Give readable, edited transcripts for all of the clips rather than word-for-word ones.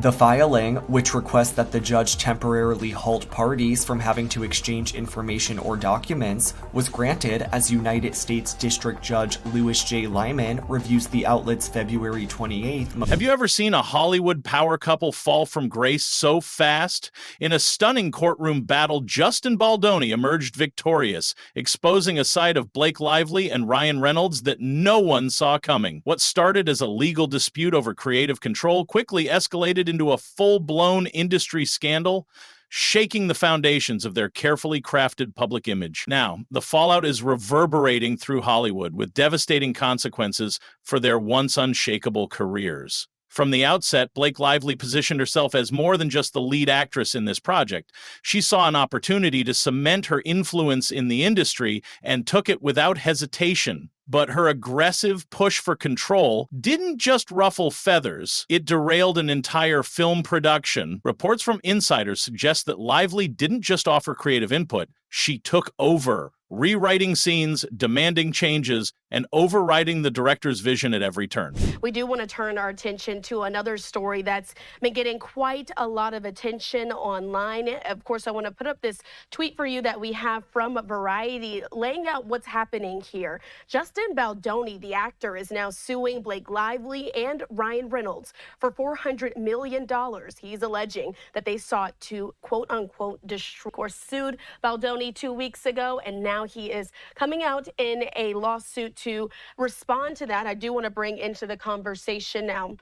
The filing, which requests that the judge temporarily halt parties from having to exchange information or documents, was granted as United States District Judge Louis J. Lyman reviews the outlet's February 28th. Have you ever seen a Hollywood power couple fall from grace so fast? In a stunning courtroom battle, Justin Baldoni emerged victorious, exposing a side of Blake Lively and Ryan Reynolds that no one saw coming. What started as a legal dispute over creative control quickly escalated into a full-blown industry scandal, shaking the foundations of their carefully crafted public image. Now, the fallout is reverberating through Hollywood with devastating consequences for their once unshakable careers. From the outset, Blake Lively positioned herself as more than just the lead actress in this project. She saw an opportunity to cement her influence in the industry and took it without hesitation. But her aggressive push for control didn't just ruffle feathers, it derailed an entire film production. Reports from insiders suggest that Lively didn't just offer creative input, she took over, rewriting scenes, demanding changes, and overriding the director's vision at every turn. We do want to turn our attention to another story that's been getting quite a lot of attention online. Of course, I want to put up this tweet for you that we have from Variety laying out what's happening here. Justin Baldoni, the actor, is now suing Blake Lively and Ryan Reynolds for $400 million. He's alleging that they sought to, quote unquote, destroy. Of course, sued Baldoni 2 weeks ago, and now he is coming out in a lawsuit to respond to that. I do want to bring into the conversation now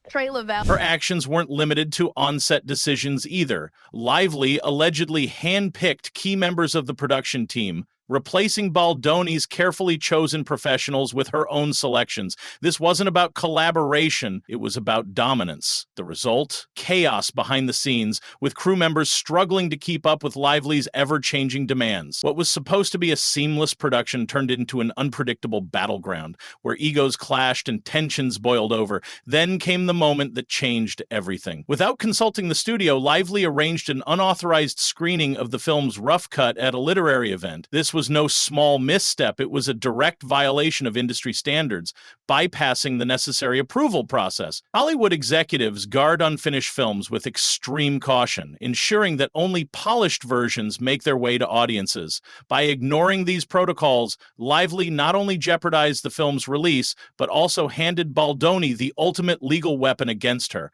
Trey Lavelle. Her actions weren't limited to on-set decisions either. Lively allegedly handpicked key members of the production team, replacing Baldoni's carefully chosen professionals with her own selections. This wasn't about collaboration, it was about dominance. The result? Chaos behind the scenes, with crew members struggling to keep up with Lively's ever-changing demands. What was supposed to be a seamless production turned into an unpredictable battleground, where egos clashed and tensions boiled over. Then came the moment that changed everything. Without consulting the studio, Lively arranged an unauthorized screening of the film's rough cut at a literary event. This was no small misstep. It was a direct violation of industry standards, bypassing the necessary approval process. Hollywood executives guard unfinished films with extreme caution, ensuring that only polished versions make their way to audiences. By ignoring these protocols, Lively not only jeopardized the film's release, but also handed Baldoni the ultimate legal weapon against her.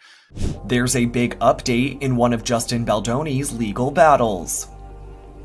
There's a big update in one of Justin Baldoni's legal battles.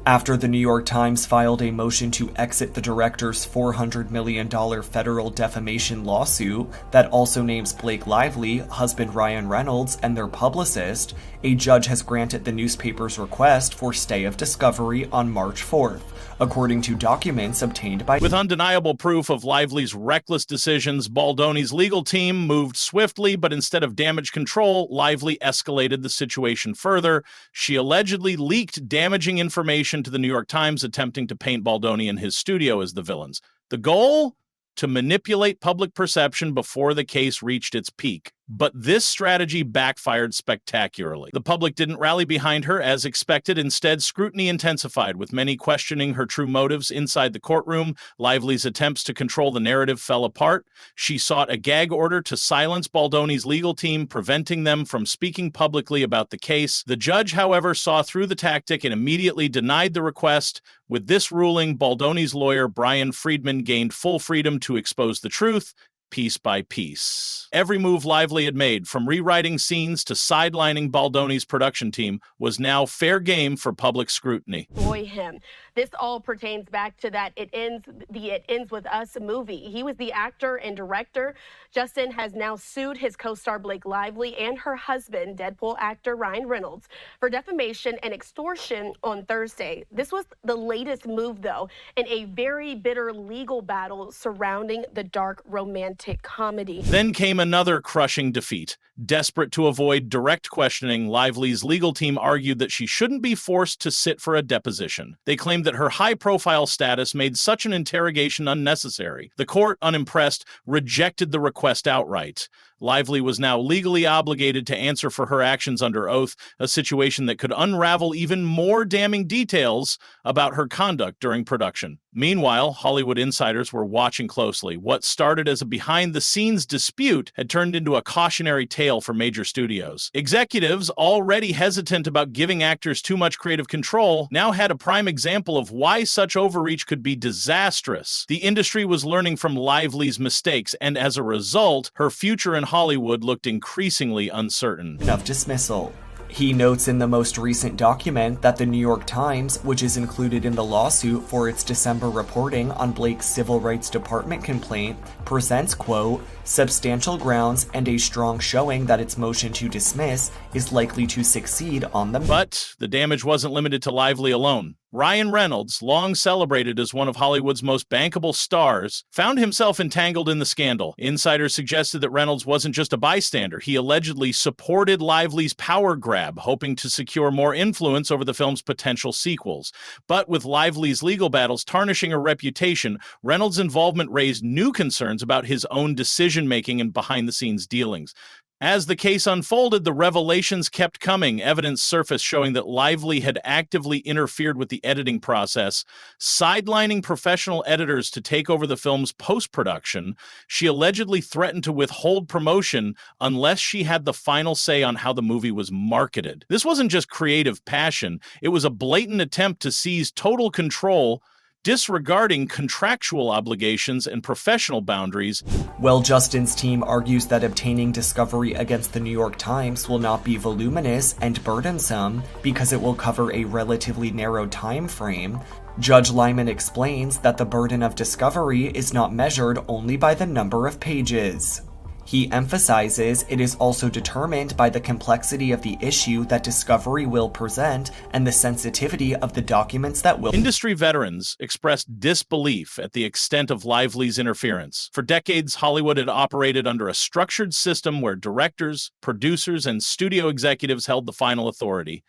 After the New York Times filed a motion to exit the director's $400 million federal defamation lawsuit that also names Blake Lively, husband Ryan Reynolds, and their publicist, a judge has granted the newspaper's request for stay of discovery on March 4th, according to documents obtained by... With undeniable proof of Lively's reckless decisions, Baldoni's legal team moved swiftly, but instead of damage control, Lively escalated the situation further. She allegedly leaked damaging information to the New York Times, attempting to paint Baldoni and his studio as the villains. The goal? To manipulate public perception before the case reached its peak. But this strategy backfired spectacularly. The public didn't rally behind her as expected. Instead, scrutiny intensified, with many questioning her true motives inside the courtroom. Lively's attempts to control the narrative fell apart. She sought a gag order to silence Baldoni's legal team, preventing them from speaking publicly about the case. The judge, however, saw through the tactic and immediately denied the request. With this ruling, Baldoni's lawyer, Brian Friedman, gained full freedom to expose the truth, piece by piece. Every move Lively had made, from rewriting scenes to sidelining Baldoni's production team, was now fair game for public scrutiny. Boy, him. This all pertains back to that It Ends With Us movie. He was the actor and director. Justin has now sued his co-star Blake Lively and her husband, Deadpool actor Ryan Reynolds, for defamation and extortion on Thursday. This was the latest move, though, in a very bitter legal battle surrounding the dark romantic comedy. Then came another crushing defeat. Desperate to avoid direct questioning, Lively's legal team argued that she shouldn't be forced to sit for a deposition. They claimed that her high-profile status made such an interrogation unnecessary. The court, unimpressed, rejected the request outright. Lively was now legally obligated to answer for her actions under oath, a situation that could unravel even more damning details about her conduct during production. Meanwhile, Hollywood insiders were watching closely. What started as a behind-the-scenes dispute had turned into a cautionary tale for major studios. Executives, already hesitant about giving actors too much creative control, now had a prime example of why such overreach could be disastrous. The industry was learning from Lively's mistakes, and as a result, her future in Hollywood looked increasingly uncertain. Of dismissal. He notes in the most recent document that the New York Times, which is included in the lawsuit for its December reporting on Blake's Civil Rights Department complaint, presents, quote, substantial grounds and a strong showing that its motion to dismiss is likely to succeed on the... But the damage wasn't limited to Lively alone. Ryan Reynolds, long celebrated as one of Hollywood's most bankable stars, found himself entangled in the scandal. Insiders suggested that Reynolds wasn't just a bystander. He allegedly supported Lively's power grab, hoping to secure more influence over the film's potential sequels. But with Lively's legal battles tarnishing her reputation, Reynolds' involvement raised new concerns about his own decision-making and behind-the-scenes dealings. As the case unfolded, the revelations kept coming. Evidence surfaced showing that Lively had actively interfered with the editing process, sidelining professional editors to take over the film's post-production. She allegedly threatened to withhold promotion unless she had the final say on how the movie was marketed. This wasn't just creative passion, it was a blatant attempt to seize total control, disregarding contractual obligations and professional boundaries. Well, Justin's team argues that obtaining discovery against the New York Times will not be voluminous and burdensome because it will cover a relatively narrow time frame. Judge Lyman explains that the burden of discovery is not measured only by the number of pages. He emphasizes it is also determined by the complexity of the issue that discovery will present and the sensitivity of the documents that will... Industry veterans expressed disbelief at the extent of Lively's interference. For decades, Hollywood had operated under a structured system where directors, producers, and studio executives held the final authority.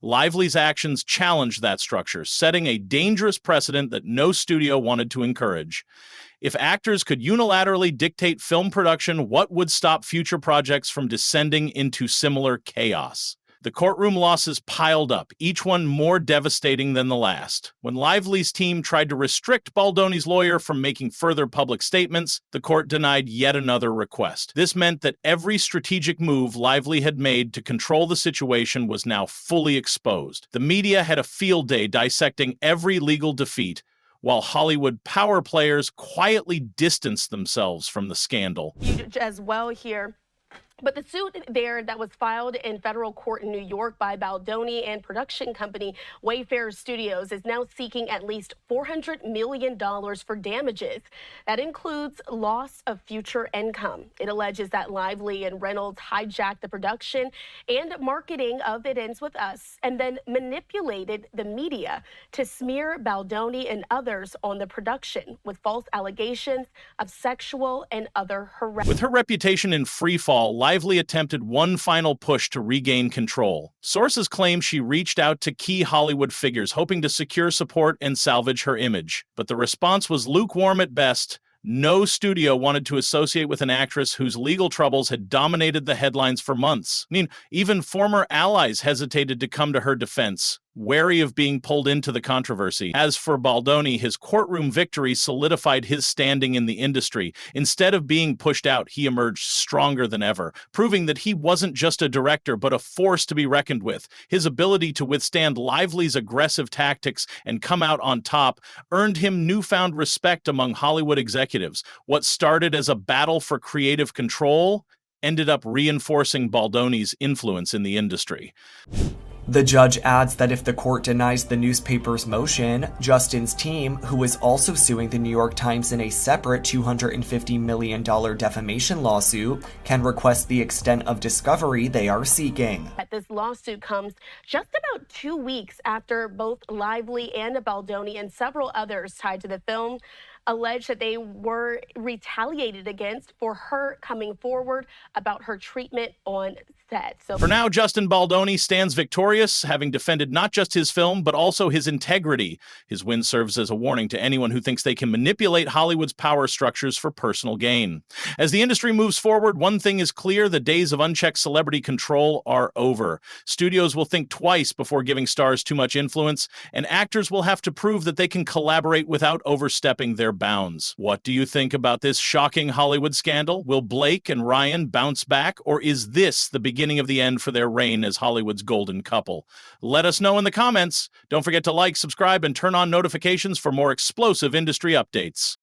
Lively's actions challenged that structure, setting a dangerous precedent that no studio wanted to encourage. If actors could unilaterally dictate film production, what would stop future projects from descending into similar chaos? The courtroom losses piled up, each one more devastating than the last. When Lively's team tried to restrict Baldoni's lawyer from making further public statements, the court denied yet another request. This meant that every strategic move Lively had made to control the situation was now fully exposed. The media had a field day dissecting every legal defeat, while Hollywood power players quietly distanced themselves from the scandal. As well here. But the suit there that was filed in federal court in New York by Baldoni and production company Wayfarer Studios is now seeking at least $400 million for damages. That includes loss of future income. It alleges that Lively and Reynolds hijacked the production and marketing of It Ends With Us and then manipulated the media to smear Baldoni and others on the production with false allegations of sexual and other harassment. With her reputation in free fall, Lively attempted one final push to regain control. Sources claim she reached out to key Hollywood figures, hoping to secure support and salvage her image. But the response was lukewarm at best. No studio wanted to associate with an actress whose legal troubles had dominated the headlines for months. I mean, even former allies hesitated to come to her defense, wary of being pulled into the controversy. As for Baldoni, his courtroom victory solidified his standing in the industry. Instead of being pushed out, he emerged stronger than ever, proving that he wasn't just a director, but a force to be reckoned with. His ability to withstand Lively's aggressive tactics and come out on top earned him newfound respect among Hollywood executives. What started as a battle for creative control ended up reinforcing Baldoni's influence in the industry. The judge adds that if the court denies the newspaper's motion, Justin's team, who is also suing the New York Times in a separate $250 million defamation lawsuit, can request the extent of discovery they are seeking. This lawsuit comes just about 2 weeks after both Lively and Baldoni and several others tied to the film alleged that they were retaliated against for her coming forward about her treatment on set. So for now, Justin Baldoni stands victorious, having defended not just his film, but also his integrity. His win serves as a warning to anyone who thinks they can manipulate Hollywood's power structures for personal gain. As the industry moves forward, one thing is clear: the days of unchecked celebrity control are over. Studios will think twice before giving stars too much influence, and actors will have to prove that they can collaborate without overstepping their bounds. What do you think about this shocking Hollywood scandal? Will Blake and Ryan bounce back, or is this the beginning of the end for their reign as Hollywood's golden couple? Let us know in the comments. Don't forget to like, subscribe, and turn on notifications for more explosive industry updates.